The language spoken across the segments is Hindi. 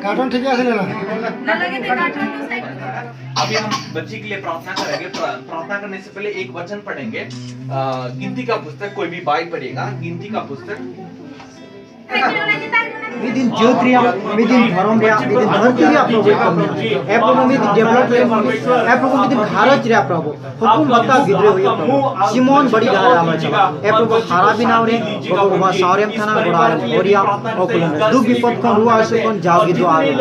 कार्टून ठीक है ना अभी हम बच्ची के लिए प्रार्थना करेंगे। प्रार्थना करने से पहले एक वचन पढ़ेंगे। गिनती का पुस्तक, कोई भी बाई पढ़ेगा। गिनती का पुस्तक within Jyotria, within Dharomria, within Dhartiya Prabhu, Prabhu within development, Prabhu within Bharatya Prabhu, Hukum Bata Gidre Hoya Prabhu, Simon Badi Dara Amachava, Prabhu Harabi Naure, Prabhu Baba Saurem Thana, Godaram Horia, Okulana, Du Bipot Kon Rua Asukon Jagi Du Aaye,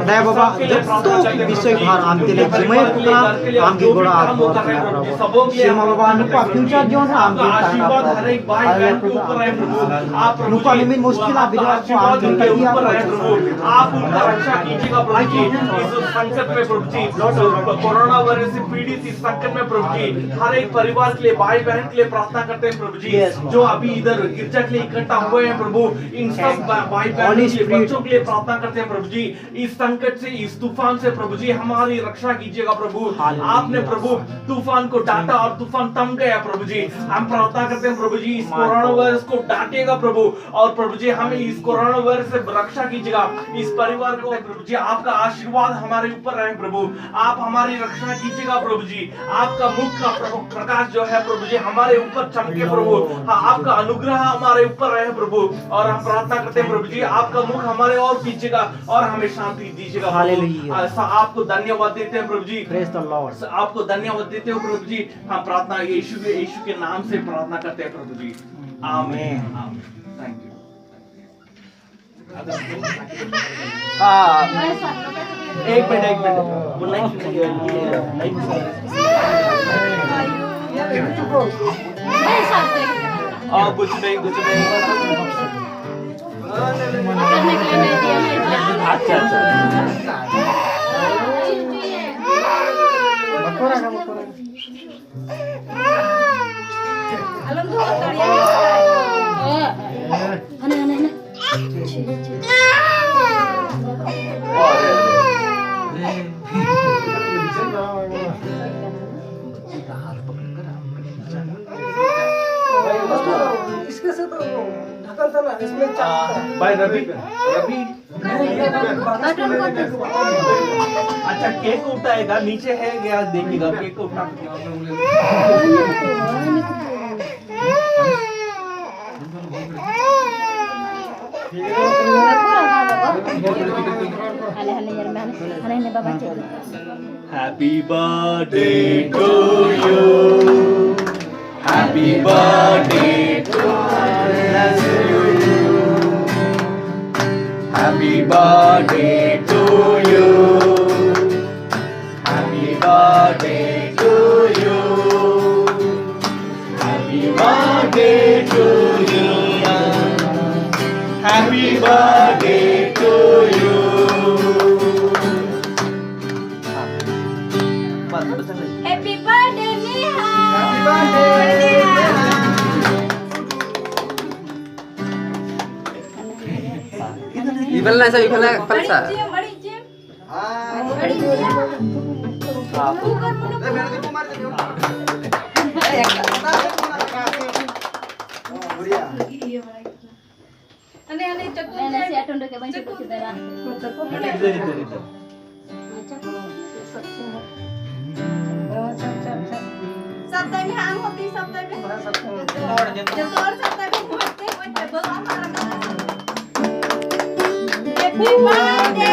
Daya Baba, Jabto Bishoy Bhar Amtile Jimay Pukra, Amgi Goda Aadmor Prabhu, Sima Baba Nupa Future John Amgi Tana, Nupa Nimin Muskila Bidwa आप उनका रक्षा कीजिएगा प्रभु जी। इस संकट में प्रभु जी, कोरोना वायरस से पीड़ित इस संकट में प्रभु जी, हर एक परिवार के लिए, भाई बहन के लिए प्रार्थना करते हैं प्रभु जी। जो अभी इधर गिरजा के लिए इकट्ठा हुए हैं प्रभु, इन सब भाई बहन के लिए, बच्चों के लिए प्रार्थना करते हैं प्रभु जी। इस संकट से, इस तूफान से प्रभु जी हमारी रक्षा कीजिएगा प्रभु। आपने प्रभु तूफान को डांटा और तूफान थम गया प्रभु जी। हम प्रार्थना करते हैं प्रभु जी, इस कोरोना वायरस को डांटेगा प्रभु, और प्रभु जी हमें इस कोरोना वायरस से रक्षा कीजिएगा। इस परिवार को प्रभु जी आपका आशीर्वाद हमारे ऊपर रहे प्रभु। आप हमारी रक्षा कीजिएगा प्रभु जी। आपका मुख का प्रकाश जो है प्रभु जी हमारे ऊपर चमके प्रभु। आपका अनुग्रह हमारे ऊपर रहे प्रभु। और हम प्रार्थना करते हैं प्रभु जी, आपका मुख हमारे और कीजिएगा और हमें शांति दीजिएगा। आपको धन्यवाद देते हैं प्रभु जी। आपको धन्यवाद देते हो प्रभु जी। हम प्रार्थना यीशु के नाम से प्रार्थना करते हैं प्रभु जी। आमीन। Thank you. एक मिनट कुछ नहीं अच्छा इसके से तो ढकल था ना, इसमें भाई रवि अच्छा केक उठाएगा, नीचे है गया देखिएगा, केक उठा Happy birthday to you. Happy birthday to you. Happy birthday to you. Happy birthday to you. Happy birthday to you. Happy birthday to you. Happy birthday Neha. Happy birthday Ibalna sa ibalna palsa. बड़ी जिम सब टाइम हम होती सब टाइम में जब और सब टाइम में होते कोई टेबल हमारा हैप्पी बर्थडे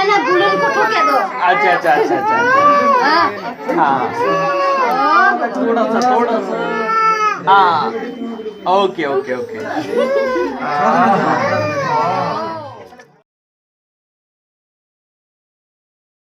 ना बुलेट को ठोके दो। अच्छा हाँ थोड़ा सा हाँ ओके